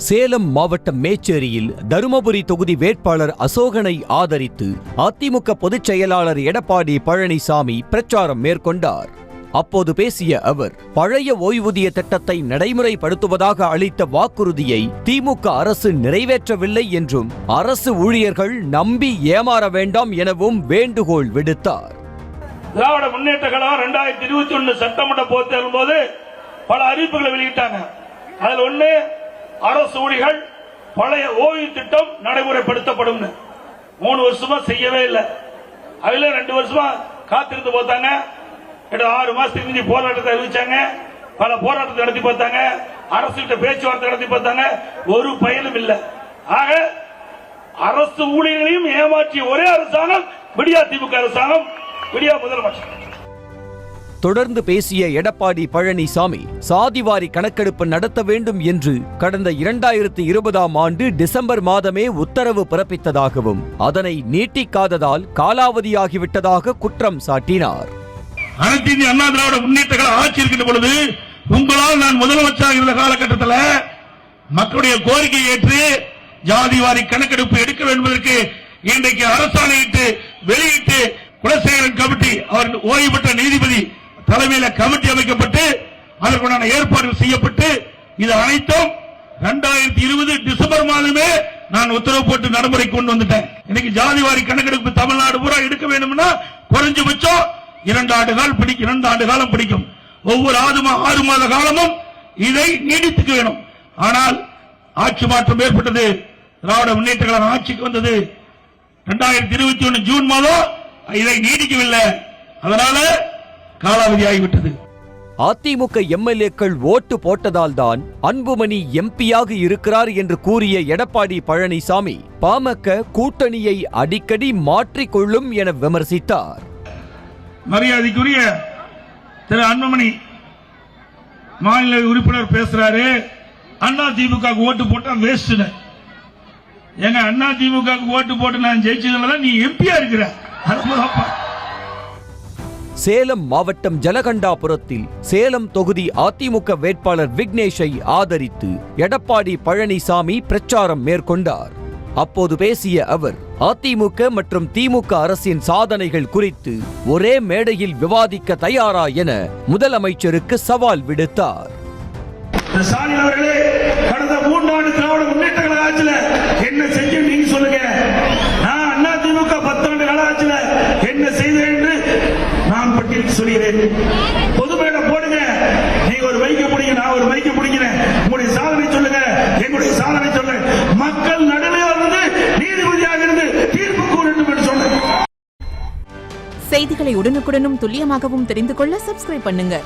சேலம் மாவட்டம் மேச்சேரியில் தருமபுரி தொகுதி வேட்பாளர் அசோகனை ஆதரித்து அதிமுக பொதுச் செயலாளர் எடப்பாடி பழனிசாமி பிரச்சாரம் மேற்கொண்டார். அப்போது பேசிய அவர், பழைய ஓய்வூதிய திட்டத்தை நடைமுறைப்படுத்துவதாக அளித்த வாக்குறுதியை திமுக அரசு நிறைவேற்றவில்லை என்றும் அரசு ஊழியர்கள் நம்பி ஏமாற வேண்டாம் எனவும் வேண்டுகோள் விடுத்தார். திராவிட முன்னேற்ற கழகம் 2021 சட்டமன்ற பொதுத் தேர்தல் போது பல அறிவிப்புகளை வெளியிட்டாங்க. அதில் ஒண்ணு, அரசு ஊழியர்கள் பழைய ஓய்வு திட்டம் நடைமுறைப்படுத்தப்படும். 3 வருஷமா செய்யவே இல்லை. அதுல 2 வருஷமா காத்திருந்து பார்த்தாங்க. 6 மாசத்துக்கு முந்தி போராட்டத்தை அறிவிச்சாங்க. பல போராட்டத்தை நடத்தி பார்த்தாங்க. அரசு கிட்ட பேச்சுவார்த்தை நடத்தி பார்த்தாங்க. ஒரு பயனும் இல்லை. ஆக அரசு ஊழியர்களையும் ஏமாற்றிய ஒரே அரசாங்கம் விடியா திமுக அரசாங்கம், விடியா முதலமைச்சர். தொடர்ந்து பேசிய எடப்பாடி பழனிசாமி, சாதிவாரி கணக்கெடுப்பு நடத்த வேண்டும் என்று கடந்த 2020ஆம் ஆண்டு டிசம்பர் மாதமே உத்தரவு பிறப்பித்ததாகவும் அதனை நீட்டிக்காததால் காலாவதியாகிவிட்டதாக குற்றம் சாட்டினார். அனைத்து இந்திய அண்ணா திராவிட முன்னேற்ற கழகம் ஆட்சி இருக்கின்ற பொழுது உங்களால் நான் முதலமைச்சராக இருந்த காலகட்டத்தில் மக்களுடைய கோரிக்கையை ஏற்று ஜாதிவாரி கணக்கெடுப்பு எடுக்க வேண்டும் என்பதற்கு இன்றைக்கு அரசாணையிட்டு வெளியிட்டு குலசேகரன் கமிட்டி, அவர் ஓய்வு பெற்ற நீதிபதி தலைமையில கமிட்டி அமைக்கப்பட்டு அதற்குண்டான ஏற்பாடுகள் செய்யப்பட்டு இது அனைத்தும் 2020 டிசம்பர் மாதமே நான் உத்தரவு போட்டு நடைமுறை கொண்டு வந்துட்டேன். இன்னைக்கு ஜாதிவாரி கணக்கெடுப்பு தமிழ்நாடு பூரா எடுக்க வேண்டும்னா குறைஞ்சபட்சம் 2 ஆண்டு காலம் பிடிக்கும். ஒவ்வொரு 6 மாத காலமும் இதை நீடித்துக்க வேணும். ஆனால் ஆட்சி மாற்றம் ஏற்பட்டது. திராவிட முன்னேற்ற கழகம் ஆட்சிக்கு வந்தது 2021 ஜூன் மாதம். இதை நீடிக்கவில்லை. அதனால காலாவதியாகிவிட்டது. அதிமுக எம்எல்ஏக்கள் ஓட்டு போட்டதால் தான் அன்புமணி எம்பியாக இருக்கிறார் என்று கூறிய எடப்பாடி பழனிசாமி பாமக கூட்டணியை அடிக்கடி மாற்றிக்கொள்ளும் என விமர்சித்தார். மரியாதைக்குரிய திரு அன்புமணி மாநில உறுப்பினர் பேசுறாரு, அண்ணா திமுக ஓட்டு போட்டா வேஸ்ட். எங்க அண்ணா திமுக ஓட்டு போட்டு நான் ஜெயிச்சதுனால நீ எம்பியா இருக்கிற. சேலம் மாவட்டம் ஜலகண்டாபுரத்தில் சேலம் தொகுதி அதிமுக வேட்பாளர் விக்னேஷை ஆதரித்து எடப்பாடி பழனிசாமி பிரச்சாரம் மேற்கொண்டார். அப்போது பேசிய அவர், அதிமுக மற்றும் திமுக அரசின் சாதனைகள் குறித்து ஒரே மேடையில் விவாதிக்க தயாரா என முதலமைச்சருக்கு சவால் விடுத்தார். கடந்த 3 ஆண்டு திராவிட முன்னேற்ற கழக ஆட்சியில என்ன செஞ்ச நீங்க சொல்லுங்க. நான் அண்ணா திமுக 10 ஆண்டு கால ஆட்சியில என்ன செய்தேன் என்று நான் பட்டியலிட்டு சொல்கிறேன். பொதுமேடை போடுங்க. நீங்க ஒரு வைக்க முடியுங்க, நான் ஒரு வைக்க முடிக்கிறேன். உங்களுடைய சாதனை சொல்லுங்க, எங்களுடைய சாதனை சொல்லுங்க. மக்கள் நடுவில் இருந்து நீதிபதியாக இருந்து தீர்ப்பு கூறட்டும் என்று சொன்னேன். செய்திகளை உடனுக்குடனும் துல்லியமாகவும் தெரிந்து கொள்ள சப்ஸ்கிரைப் பண்ணுங்க.